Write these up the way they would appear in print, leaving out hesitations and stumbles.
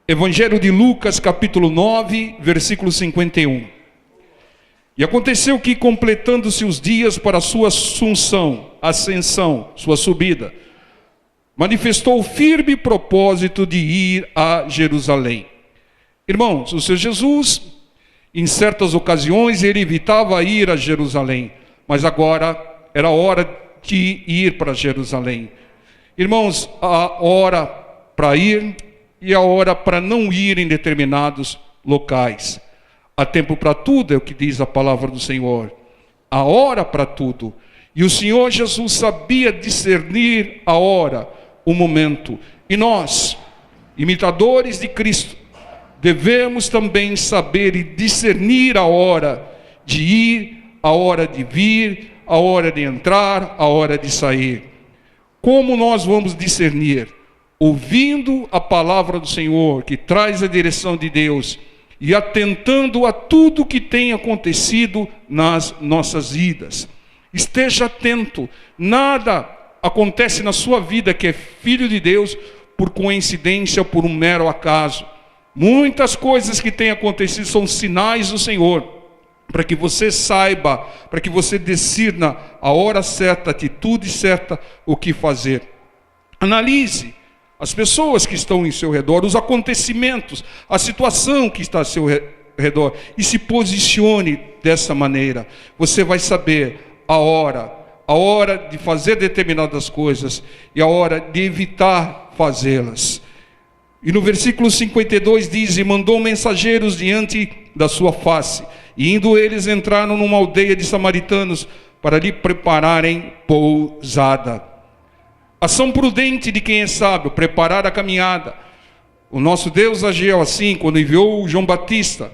Evangelho de Lucas, capítulo 9, versículo 51. E aconteceu que, completando-se os dias para a sua ascensão, sua subida, manifestou o firme propósito de ir a Jerusalém. Irmãos, o Senhor Jesus, em certas ocasiões, ele evitava ir a Jerusalém, mas agora era hora de ir para Jerusalém. Irmãos, a hora para ir e a hora para não ir em determinados locais. Há tempo para tudo, é o que diz a palavra do Senhor. Há hora para tudo. E o Senhor Jesus sabia discernir a hora, o momento. E nós, imitadores de Cristo, devemos também saber e discernir a hora de ir, a hora de vir, a hora de entrar, a hora de sair. Como nós vamos discernir? Ouvindo a palavra do Senhor, que traz a direção de Deus, e atentando a tudo que tem acontecido nas nossas vidas. Esteja atento, nada acontece na sua vida que é filho de Deus por coincidência ou por um mero acaso. Muitas coisas que têm acontecido são sinais do Senhor, para que você saiba, para que você discirna a hora certa, a atitude certa, o que fazer. Analise as pessoas que estão em seu redor, os acontecimentos, a situação que está ao seu redor, e se posicione dessa maneira. Você vai saber a hora de fazer determinadas coisas e a hora de evitar fazê-las. E no versículo 52 diz: e mandou mensageiros diante da sua face, e indo eles entraram numa aldeia de samaritanos para lhe prepararem pousada. Ação prudente de quem é sábio, preparar a caminhada. O nosso Deus agiu assim quando enviou João Batista.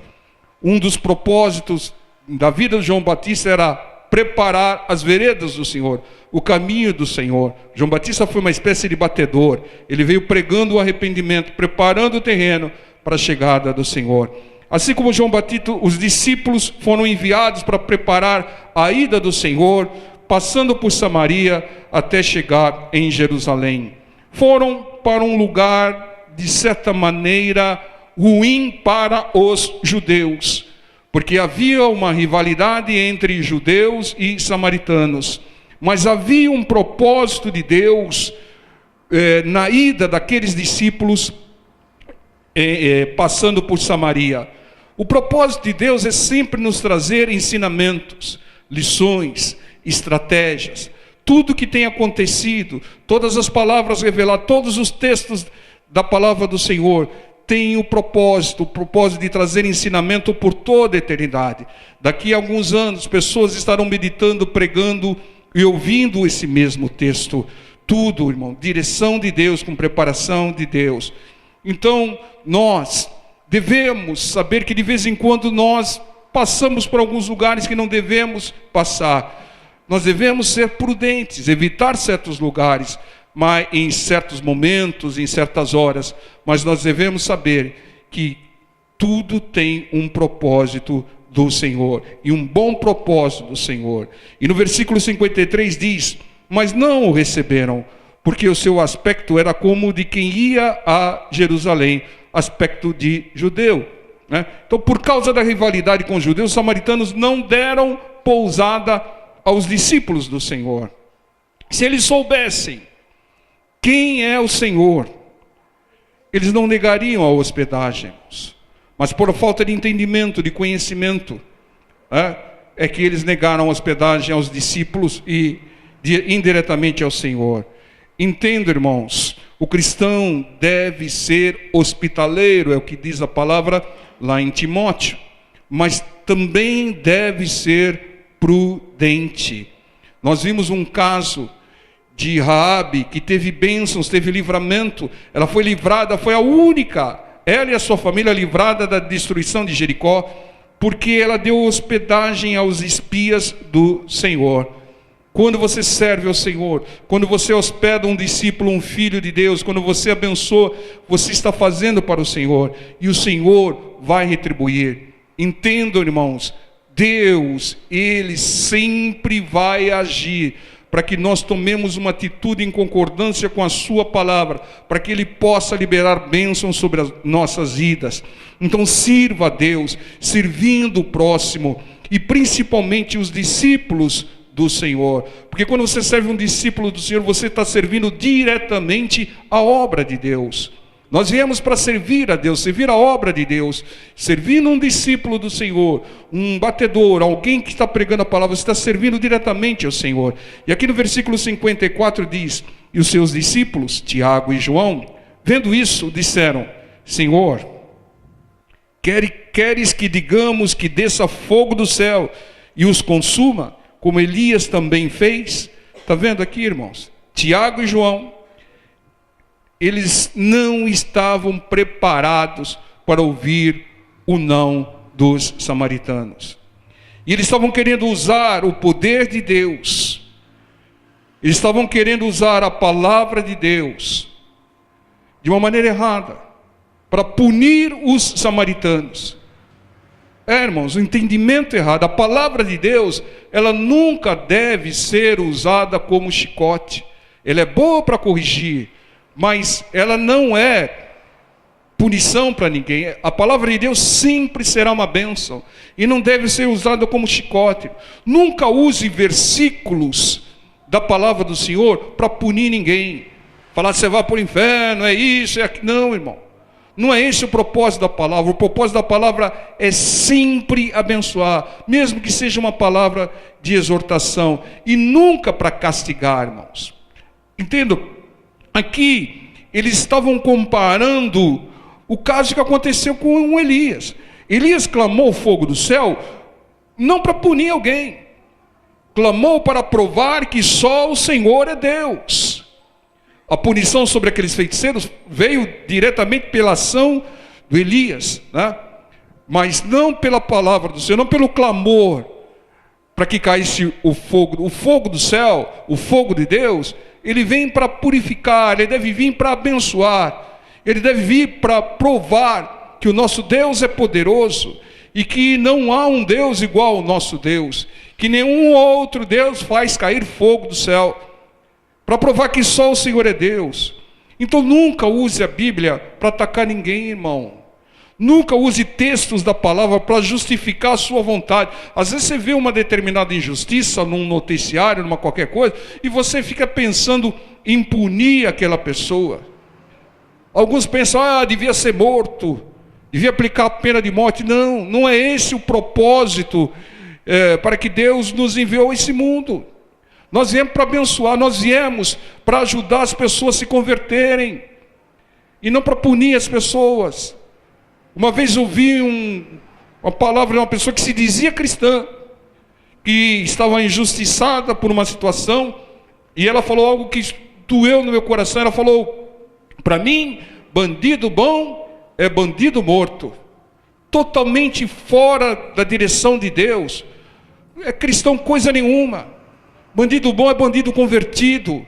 Um dos propósitos da vida de João Batista era preparar as veredas do Senhor, o caminho do Senhor. João Batista foi uma espécie de batedor. Ele veio pregando o arrependimento, preparando o terreno para a chegada do Senhor. Assim como João Batista, os discípulos foram enviados para preparar a ida do Senhor, passando por Samaria até chegar em Jerusalém. Foram para um lugar, de certa maneira, ruim para os judeus, porque havia uma rivalidade entre judeus e samaritanos. Mas havia um propósito de Deus na ida daqueles discípulos passando por Samaria. O propósito de Deus é sempre nos trazer ensinamentos, lições, estratégias. Tudo que tem acontecido, todas as palavras reveladas, todos os textos da palavra do Senhor tem o propósito de trazer ensinamento por toda a eternidade. Daqui a alguns anos, pessoas estarão meditando, pregando e ouvindo esse mesmo texto. Tudo, irmão, direção de Deus, com preparação de Deus. Então, nós devemos saber que de vez em quando nós passamos por alguns lugares que não devemos passar. Nós devemos ser prudentes, evitar certos lugares, mas em certos momentos, em certas horas, mas nós devemos saber que tudo tem um propósito do Senhor, e um bom propósito do Senhor. E no versículo 53 diz: mas não o receberam, porque o seu aspecto era como de quem ia a Jerusalém, aspecto de judeu, né? Então, por causa da rivalidade com os judeus, os samaritanos não deram pousada aos discípulos do Senhor. Se eles soubessem quem é o Senhor, eles não negariam a hospedagem, mas por falta de entendimento, de conhecimento, é que eles negaram a hospedagem aos discípulos e indiretamente ao Senhor. Entenda, irmãos, o cristão deve ser hospitaleiro, é o que diz a palavra lá em Timóteo, mas também deve ser prudente. Nós vimos um caso de Raabe, que teve bênçãos, teve livramento. Ela foi livrada, foi a única, ela e a sua família, livrada da destruição de Jericó, porque ela deu hospedagem aos espias do Senhor. Quando você serve ao Senhor, quando você hospeda um discípulo, um filho de Deus, quando você abençoa, você está fazendo para o Senhor, e o Senhor vai retribuir. Entendam, irmãos, Deus, Ele sempre vai agir para que nós tomemos uma atitude em concordância com a sua palavra, para que Ele possa liberar bênçãos sobre as nossas vidas. Então sirva a Deus, servindo o próximo, e principalmente os discípulos do Senhor, porque quando você serve um discípulo do Senhor, você está servindo diretamente a obra de Deus. Nós viemos para servir a Deus, servir a obra de Deus, servindo um discípulo do Senhor, um batedor, alguém que está pregando a palavra, você está servindo diretamente ao Senhor. E aqui no versículo 54 diz: e os seus discípulos, Tiago e João, vendo isso, disseram: Senhor, queres que digamos que desça fogo do céu e os consuma, como Elias também fez? Está vendo aqui, irmãos? Tiago e João, eles não estavam preparados para ouvir o não dos samaritanos. E eles estavam querendo usar o poder de Deus. Eles estavam querendo usar a palavra de Deus de uma maneira errada, para punir os samaritanos. Irmãos, o entendimento errado. A palavra de Deus, ela nunca deve ser usada como chicote. Ela é boa para corrigir, mas ela não é punição para ninguém. A palavra de Deus sempre será uma bênção e não deve ser usada como chicote. Nunca use versículos da palavra do Senhor para punir ninguém. Falar: você vai para o inferno, é isso, é aquilo. Não, irmão. Não é esse o propósito da palavra. O propósito da palavra é sempre abençoar, mesmo que seja uma palavra de exortação, e nunca para castigar, irmãos. Entendo? Aqui eles estavam comparando o caso que aconteceu com Elias. Elias clamou o fogo do céu não para punir alguém, clamou para provar que só o Senhor é Deus. A punição sobre aqueles feiticeiros veio diretamente pela ação do Elias, né? Mas não pela palavra do Senhor, não pelo clamor para que caísse o fogo do céu, o fogo de Deus. Ele vem para purificar, ele deve vir para abençoar, ele deve vir para provar que o nosso Deus é poderoso e que não há um Deus igual ao nosso Deus, que nenhum outro Deus faz cair fogo do céu, para provar que só o Senhor é Deus. Então nunca use a Bíblia para atacar ninguém, irmão. Nunca use textos da palavra para justificar a sua vontade. Às vezes você vê uma determinada injustiça num noticiário, numa qualquer coisa, e você fica pensando em punir aquela pessoa. Alguns pensam: devia ser morto, devia aplicar a pena de morte. Não, não é esse o propósito para que Deus nos enviou a esse mundo. Nós viemos para abençoar, nós viemos para ajudar as pessoas a se converterem, e não para punir as pessoas. Uma vez ouvi uma palavra de uma pessoa que se dizia cristã, que estava injustiçada por uma situação, e ela falou algo que doeu no meu coração. Ela falou: para mim, bandido bom é bandido morto. Totalmente fora da direção de Deus. É cristão coisa nenhuma. Bandido bom é bandido convertido,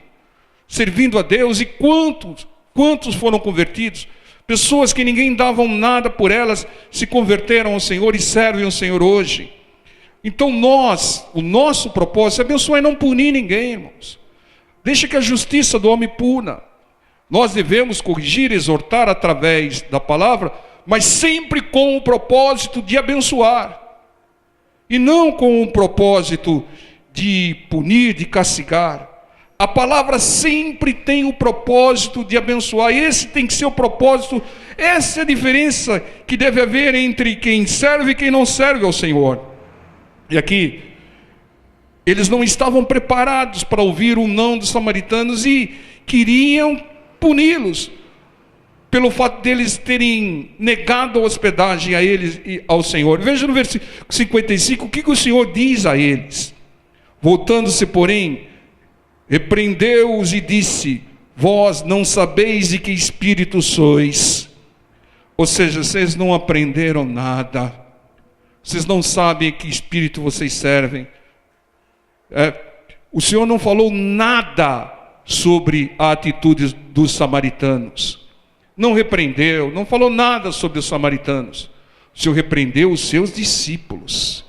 servindo a Deus. E quantos foram convertidos? Pessoas que ninguém dava nada por elas, se converteram ao Senhor e servem ao Senhor hoje. Então o nosso propósito é abençoar e não punir ninguém, irmãos. Deixa que a justiça do homem puna. Nós devemos corrigir, exortar através da palavra, mas sempre com o propósito de abençoar, e não com o propósito de punir, de castigar. A palavra sempre tem o propósito de abençoar. Esse tem que ser o propósito. Essa é a diferença que deve haver entre quem serve e quem não serve ao Senhor. E aqui, eles não estavam preparados para ouvir o não dos samaritanos e queriam puni-los pelo fato deles terem negado a hospedagem a eles e ao Senhor. Veja no versículo 55 o que o Senhor diz a eles. Voltando-se, porém, repreendeu-os e disse: vós não sabeis de que espírito sois. Ou seja, vocês não aprenderam nada. Vocês não sabem que espírito vocês servem. O Senhor não falou nada sobre a atitude dos samaritanos. Não repreendeu, não falou nada sobre os samaritanos. O Senhor repreendeu os seus discípulos.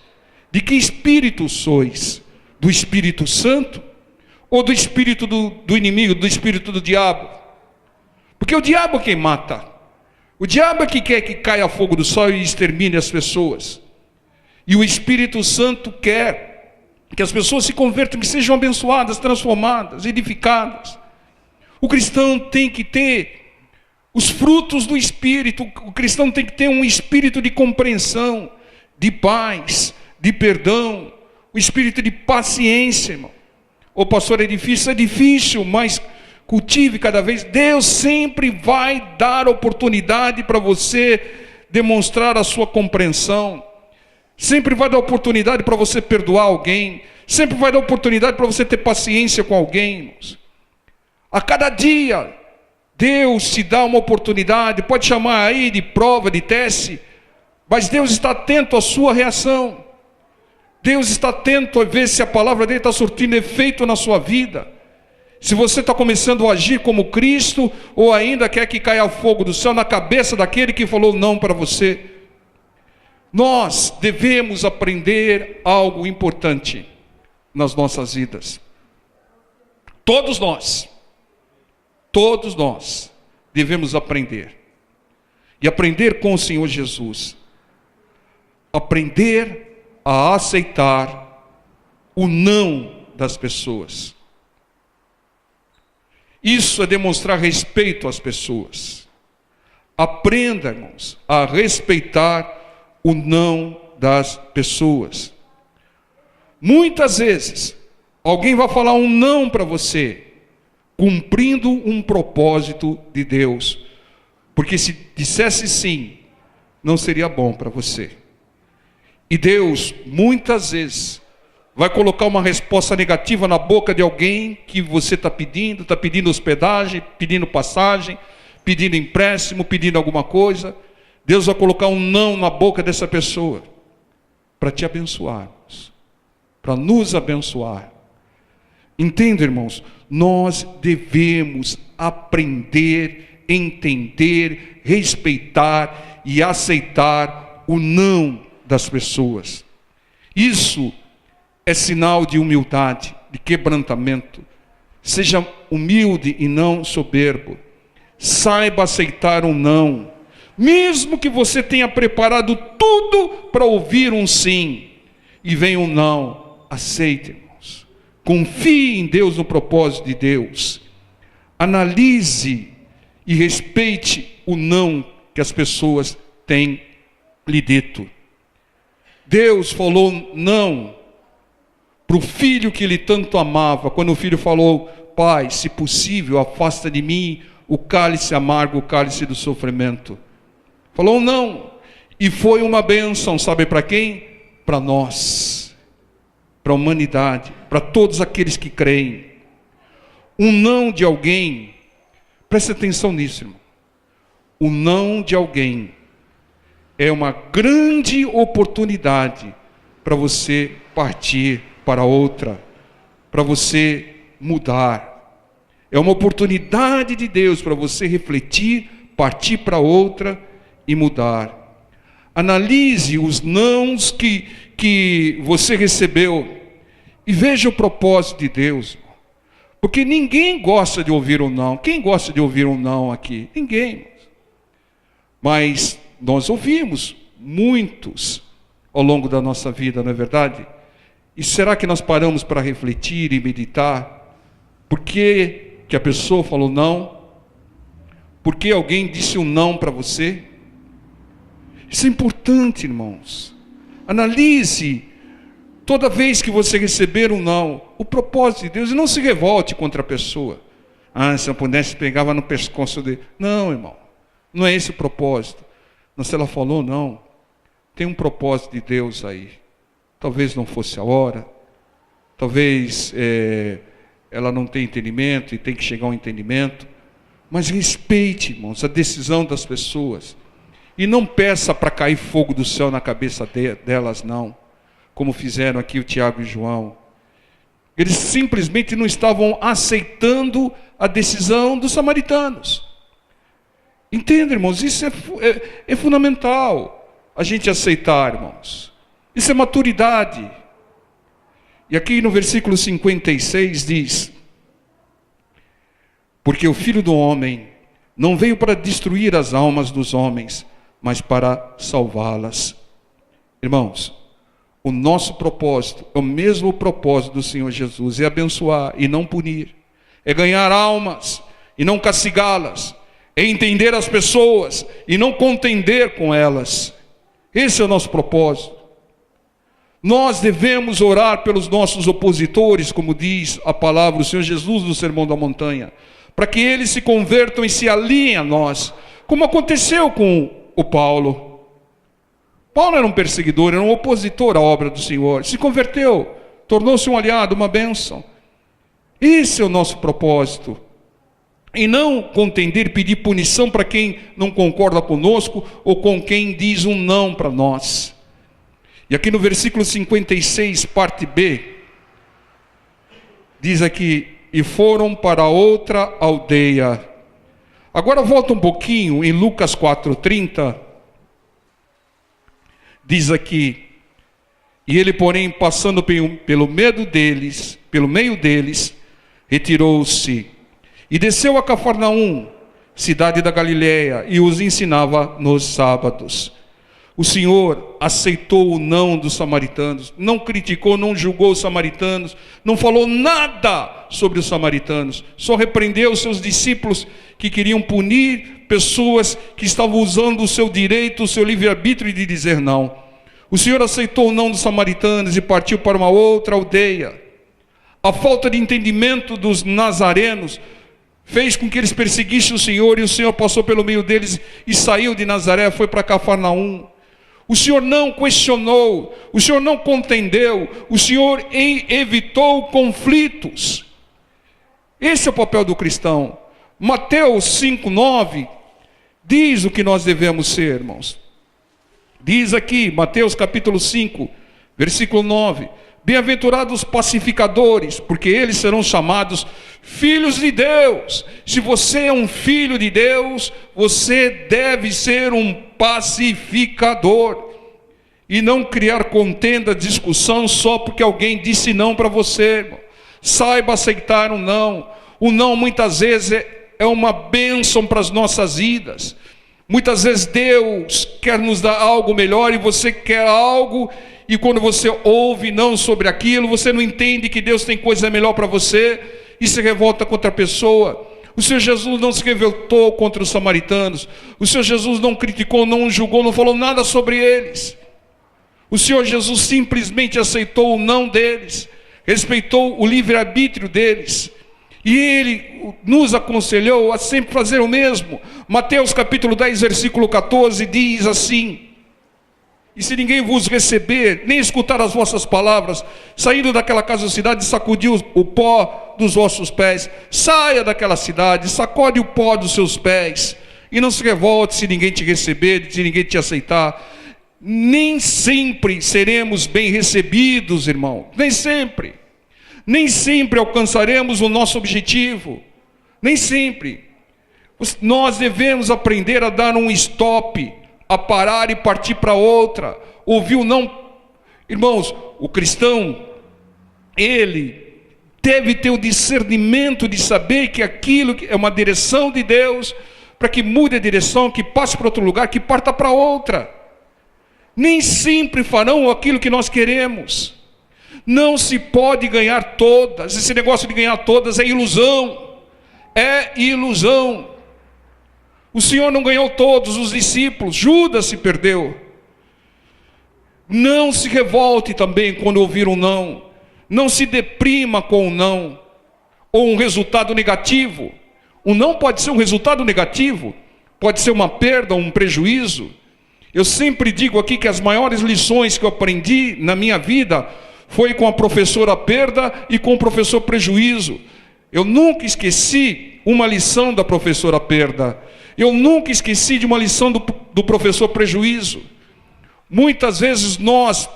De que espírito sois? Do Espírito Santo Ou do espírito do inimigo, do espírito do diabo? Porque o diabo é quem mata. O diabo é que quer que caia fogo do céu e extermine as pessoas. E o Espírito Santo quer que as pessoas se convertam, que sejam abençoadas, transformadas, edificadas. O cristão tem que ter os frutos do Espírito. O cristão tem que ter um espírito de compreensão, de paz, de perdão, o espírito de paciência, irmão. Ô pastor, é difícil, mas cultive cada vez. Deus sempre vai dar oportunidade para você demonstrar a sua compreensão. Sempre vai dar oportunidade para você perdoar alguém. Sempre vai dar oportunidade para você ter paciência com alguém, irmãos. A cada dia, Deus te dá uma oportunidade. Pode chamar aí de prova, de teste, mas Deus está atento à sua reação. Deus está atento a ver se a palavra dele está surtindo efeito na sua vida. Se você está começando a agir como Cristo, ou ainda quer que caia fogo do céu na cabeça daquele que falou não para você. Nós devemos aprender algo importante nas nossas vidas. Todos nós devemos aprender. E aprender com o Senhor Jesus. Aprender a aceitar o não das pessoas. Isso é demonstrar respeito às pessoas. Aprenda, irmãos, a respeitar o não das pessoas. Muitas vezes, alguém vai falar um não para você, cumprindo um propósito de Deus. Porque se dissesse sim, não seria bom para você. E Deus, muitas vezes, vai colocar uma resposta negativa na boca de alguém que você está pedindo hospedagem, pedindo passagem, pedindo empréstimo, pedindo alguma coisa. Deus vai colocar um não na boca dessa pessoa, para te abençoarmos, para nos abençoar. Entenda, irmãos, nós devemos aprender, entender, respeitar e aceitar o não das pessoas. Isso é sinal de humildade, de quebrantamento. Seja humilde e não soberbo. Saiba aceitar um não. Mesmo que você tenha preparado tudo para ouvir um sim, e venha um não, aceite, irmãos. Confie em Deus, no propósito de Deus. Analise e respeite o não que as pessoas têm lhe dito. Deus falou não para o filho que ele tanto amava, quando o filho falou: Pai, se possível, afasta de mim o cálice amargo, o cálice do sofrimento. Falou não, e foi uma bênção, sabe para quem? Para nós, para a humanidade, para todos aqueles que creem. Um não de alguém, preste atenção nisso, irmão. O não de alguém é uma grande oportunidade para você partir para outra, para você mudar. É uma oportunidade de Deus para você refletir, partir para outra e mudar. Analise os nãos que você recebeu e veja o propósito de Deus. Porque ninguém gosta de ouvir um não. Quem gosta de ouvir um não aqui? Ninguém. Mas nós ouvimos muitos ao longo da nossa vida, não é verdade? E será que nós paramos para refletir e meditar? Por que a pessoa falou não? Por que alguém disse um não para você? Isso é importante, irmãos. Analise, toda vez que você receber um não, o propósito de Deus, e não se revolte contra a pessoa. Se eu pudesse, pegava no pescoço dele. Não, irmão, não é esse o propósito. Mas se ela falou não, tem um propósito de Deus aí. Talvez não fosse a hora, talvez ela não tenha entendimento e tem que chegar ao entendimento, mas respeite, irmãos, a decisão das pessoas, e não peça para cair fogo do céu na cabeça delas, não, como fizeram aqui o Tiago e João. Eles simplesmente não estavam aceitando a decisão dos samaritanos. Entenda, irmãos, isso é fundamental, a gente aceitar, irmãos. Isso é maturidade. E aqui no versículo 56 diz: Porque o Filho do Homem não veio para destruir as almas dos homens, mas para salvá-las. Irmãos, o nosso propósito é o mesmo propósito do Senhor Jesus, é abençoar e não punir, é ganhar almas e não castigá-las, é entender as pessoas e não contender com elas. Esse é o nosso propósito. Nós devemos orar pelos nossos opositores, como diz a palavra do Senhor Jesus no Sermão da Montanha, para que eles se convertam e se alinhem a nós, como aconteceu com o Paulo. Paulo era um perseguidor, era um opositor à obra do Senhor, se converteu, tornou-se um aliado, uma bênção. Esse é o nosso propósito. E não contender, pedir punição para quem não concorda conosco ou com quem diz um não para nós. E aqui no versículo 56, parte B, diz aqui: e foram para outra aldeia. Agora volta um pouquinho, em Lucas 4:30, diz aqui: e ele, porém, passando pelo meio deles, retirou-se e desceu a Cafarnaum, cidade da Galileia, e os ensinava nos sábados. O Senhor aceitou o não dos samaritanos, não criticou, não julgou os samaritanos, não falou nada sobre os samaritanos, só repreendeu os seus discípulos que queriam punir pessoas que estavam usando o seu direito, o seu livre-arbítrio de dizer não. O Senhor aceitou o não dos samaritanos e partiu para uma outra aldeia. A falta de entendimento dos nazarenos fez com que eles perseguissem o Senhor, e o Senhor passou pelo meio deles e saiu de Nazaré, foi para Cafarnaum. O Senhor não questionou, o Senhor não contendeu, o Senhor evitou conflitos. Esse é o papel do cristão. Mateus 5:9 diz o que nós devemos ser, irmãos. Diz aqui, Mateus capítulo 5, versículo 9: bem-aventurados os pacificadores, porque eles serão chamados filhos de Deus. Se você é um filho de Deus, você deve ser um pacificador e não criar contenda, discussão só porque alguém disse não para você, irmão. Saiba aceitar um não. O não muitas vezes é uma bênção para as nossas vidas. Muitas vezes Deus quer nos dar algo melhor e você quer algo, e quando você ouve não sobre aquilo, você não entende que Deus tem coisa melhor para você e se revolta contra a pessoa. O Senhor Jesus não se revoltou contra os samaritanos. O Senhor Jesus não criticou, não julgou, não falou nada sobre eles. O Senhor Jesus simplesmente aceitou o não deles, respeitou o livre-arbítrio deles. E Ele nos aconselhou a sempre fazer o mesmo. Mateus capítulo 10, versículo 14 diz assim: e se ninguém vos receber, nem escutar as vossas palavras, saindo daquela casa ou cidade, sacudiu o pó dos vossos pés. Saia daquela cidade, sacode o pó dos seus pés, e não se revolte se ninguém te receber, se ninguém te aceitar. Nem sempre seremos bem recebidos, irmão, nem sempre. Nem sempre alcançaremos o nosso objetivo, nem sempre. Nós devemos aprender a dar um stop, a parar e partir para outra. Ouviu não? Irmãos, o cristão, ele deve ter o discernimento de saber que aquilo é uma direção de Deus, para que mude a direção, que passe para outro lugar, que parta para outra. Nem sempre farão aquilo que nós queremos. Não se pode ganhar todas. Esse negócio de ganhar todas é ilusão. É ilusão. O Senhor não ganhou todos os discípulos. Judas se perdeu. Não se revolte também quando ouvir um não. Não se deprima com um não, ou um resultado negativo. O não pode ser um resultado negativo, pode ser uma perda, um prejuízo. Eu sempre digo aqui que as maiores lições que eu aprendi na minha vida foi com a professora perda e com o professor prejuízo. Eu nunca esqueci uma lição da professora perda. Eu nunca esqueci de uma lição do professor prejuízo. Muitas vezes nós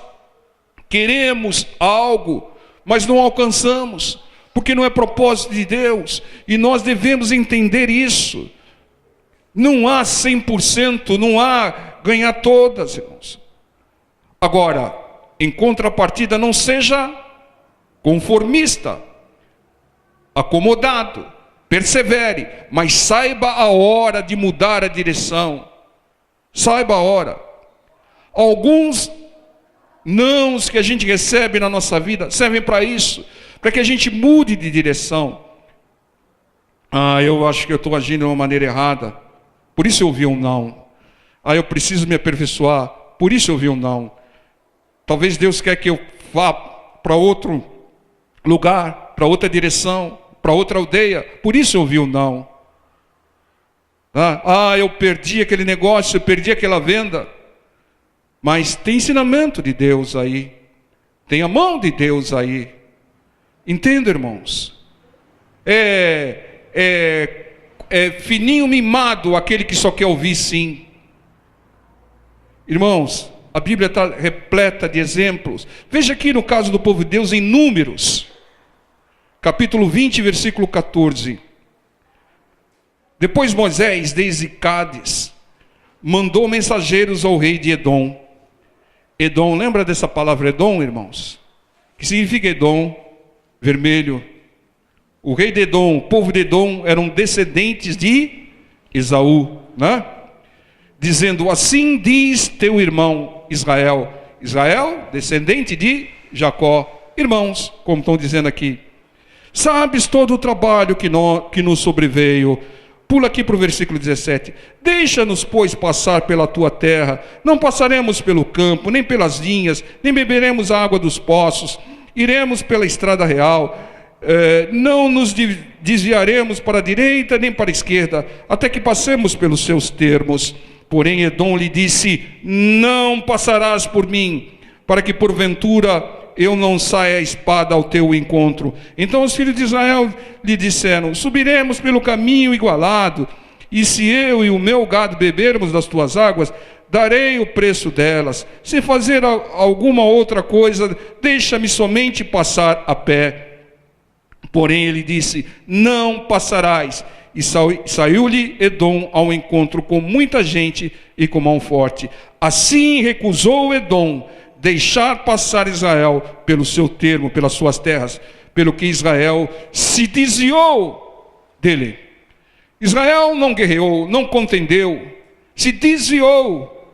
queremos algo, mas não alcançamos, porque não é propósito de Deus, e nós devemos entender isso. Não há 100%, não há ganhar todas, irmãos. Agora, em contrapartida, não seja conformista, acomodado. persevere, mas saiba a hora de mudar a direção. Saiba a hora. Alguns nãos que a gente recebe na nossa vida servem para isso, para que a gente mude de direção. Eu acho que eu estou agindo de uma maneira errada, por isso eu ouvi um não. Eu preciso me aperfeiçoar, por isso eu ouvi um não. Talvez Deus quer que eu vá para outro lugar, para outra direção, para outra aldeia, por isso eu ouvi um não. Eu perdi aquele negócio, eu perdi aquela venda. Mas tem ensinamento de Deus aí, tem a mão de Deus aí. Entenda, irmãos? É fininho mimado aquele que só quer ouvir sim. Irmãos, a Bíblia está repleta de exemplos. Veja aqui no caso do povo de Deus em Números, capítulo 20, versículo 14. Depois Moisés, desde Cádiz, mandou mensageiros ao rei de Edom. Edom, lembra dessa palavra Edom, irmãos? Que significa Edom? Vermelho. O rei de Edom, o povo de Edom eram descendentes de Esaú, né? Dizendo, assim diz teu irmão Israel. Israel, descendente de Jacó. Irmãos, como estão dizendo aqui. Sabes todo o trabalho que nos sobreveio. Pula aqui para o versículo 17. Deixa-nos, pois, passar pela tua terra. Não passaremos pelo campo, nem pelas vinhas, nem beberemos a água dos poços. Iremos pela estrada real. Não nos desviaremos para a direita, nem para a esquerda, até que passemos pelos seus termos. Porém, Edom lhe disse, não passarás por mim, para que porventura eu não saia a espada ao teu encontro. Então os filhos de Israel lhe disseram, subiremos pelo caminho igualado, e se eu e o meu gado bebermos das tuas águas, darei o preço delas. Se fazer alguma outra coisa, deixa-me somente passar a pé. Porém ele disse, não passarás. E saiu-lhe Edom ao encontro com muita gente e com mão forte. Assim recusou Edom deixar passar Israel pelo seu termo, pelas suas terras, pelo que Israel se desviou dele. Israel não guerreou, não contendeu, se desviou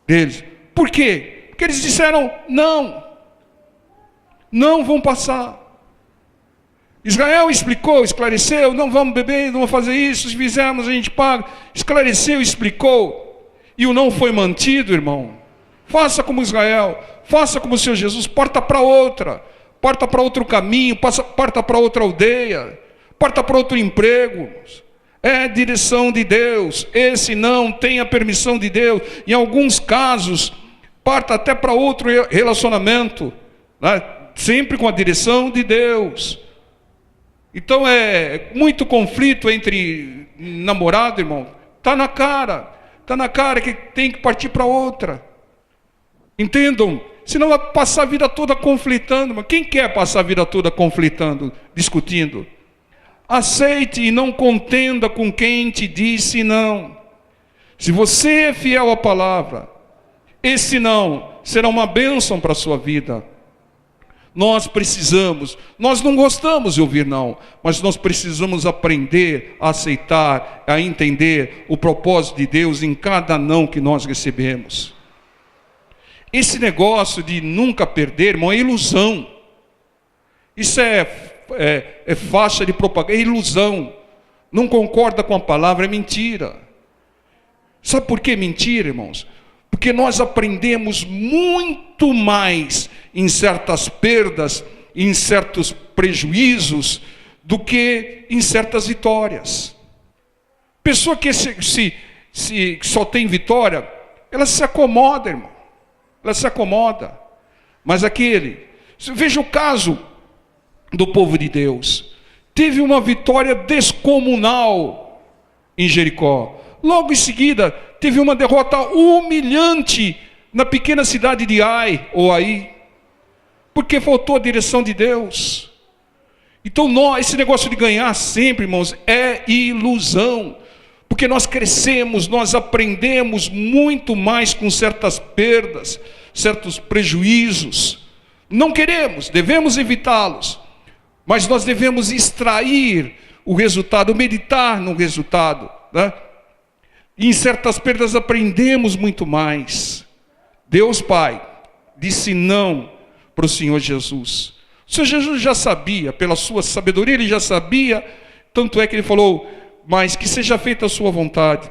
deles. Por quê? Porque eles disseram, não vão passar. Israel explicou, esclareceu, não vamos beber, não vamos fazer isso, se fizermos a gente paga. Esclareceu, explicou, e o não foi mantido, irmão. Faça como Israel, faça como o Senhor Jesus, parta para outra, parta para outro caminho, parta para outra aldeia, parta para outro emprego. É direção de Deus, esse não tem a permissão de Deus. Em alguns casos, parta até para outro relacionamento, né? Sempre com a direção de Deus. Então é muito conflito entre namorado, irmão. Está na cara que tem que partir para outra. Entendam? Senão vai passar a vida toda conflitando. Mas quem quer passar a vida toda conflitando, discutindo? Aceite e não contenda com quem te disse não. Se você é fiel à palavra, esse não será uma bênção para a sua vida. Nós não gostamos de ouvir não, mas nós precisamos aprender a aceitar, a entender o propósito de Deus em cada não que nós recebemos. Esse negócio de nunca perder, irmão, é ilusão. Isso é faixa de propaganda, é ilusão. Não concorda com a palavra, é mentira. Sabe por que mentira, irmãos? Porque nós aprendemos muito mais em certas perdas, em certos prejuízos, do que em certas vitórias. Pessoa que só tem vitória, ela se acomoda, irmão. Ela se acomoda. Mas veja o caso do povo de Deus. Teve uma vitória descomunal em Jericó. Logo em seguida, teve uma derrota humilhante na pequena cidade de Ai, ou Ai, porque faltou a direção de Deus. Então esse negócio de ganhar sempre, irmãos, é ilusão, porque nós crescemos, nós aprendemos muito mais com certas perdas, certos prejuízos. Não queremos, devemos evitá-los, mas nós devemos extrair o resultado, meditar no resultado, né? E em certas perdas aprendemos muito mais. Deus Pai disse não para o Senhor Jesus. O Senhor Jesus já sabia, pela sua sabedoria ele já sabia, tanto é que ele falou, mas que seja feita a sua vontade.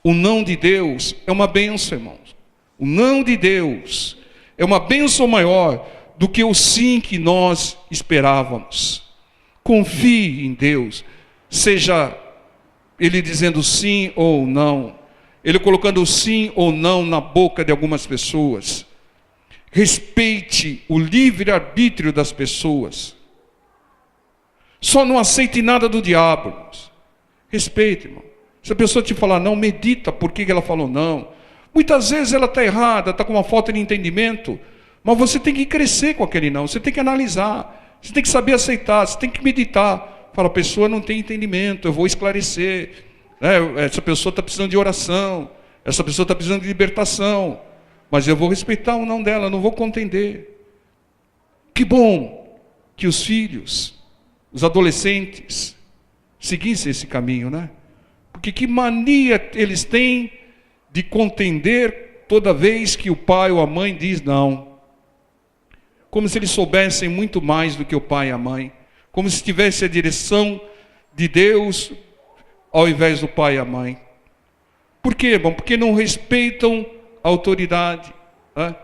O não de Deus é uma bênção, irmãos. O não de Deus é uma bênção maior do que o sim que nós esperávamos. Confie em Deus, seja Ele dizendo sim ou não, Ele colocando sim ou não na boca de algumas pessoas. Respeite o livre-arbítrio das pessoas. Só não aceite nada do diabo, irmãos. Respeite, irmão. Se a pessoa te falar não, medita por que ela falou não. Muitas vezes ela está errada, está com uma falta de entendimento, mas você tem que crescer com aquele não, você tem que analisar, você tem que saber aceitar, você tem que meditar. Fala, a pessoa não tem entendimento, eu vou esclarecer. Essa pessoa está precisando de oração, essa pessoa está precisando de libertação, mas eu vou respeitar o não dela, não vou contender. Que bom que os filhos, os adolescentes, seguissem esse caminho, né? Porque que mania eles têm de contender toda vez que o pai ou a mãe diz não. Como se eles soubessem muito mais do que o pai e a mãe. Como se tivesse a direção de Deus ao invés do pai e a mãe. Por quê, irmão? Porque não respeitam a autoridade. Né?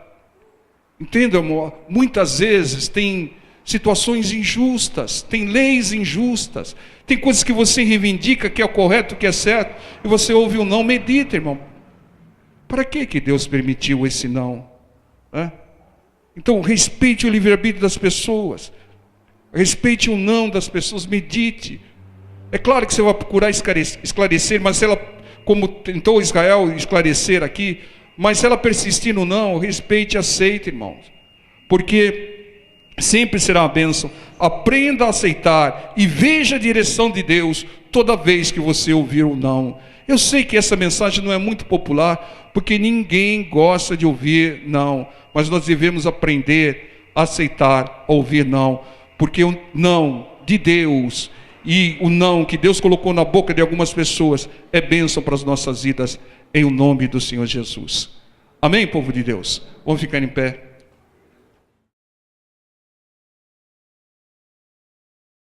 Entenda, amor? Muitas vezes tem situações injustas, tem leis injustas, tem coisas que você reivindica que é o correto, que é certo, e você ouve o não. Medita, irmão. Para que Deus permitiu esse não? Então, respeite o livre-arbítrio das pessoas. Respeite o não das pessoas. Medite. É claro que você vai procurar esclarecer, mas se ela, como tentou Israel esclarecer aqui, mas se ela persistir no não, respeite e aceite, irmãos. Porque sempre será uma bênção. Aprenda a aceitar e veja a direção de Deus toda vez que você ouvir o não. Eu sei que essa mensagem não é muito popular, porque ninguém gosta de ouvir não, mas nós devemos aprender a aceitar, a ouvir não, porque o não de Deus e o não que Deus colocou na boca de algumas pessoas é bênção para as nossas vidas, em o nome do Senhor Jesus. Amém, povo de Deus? Vamos ficar em pé.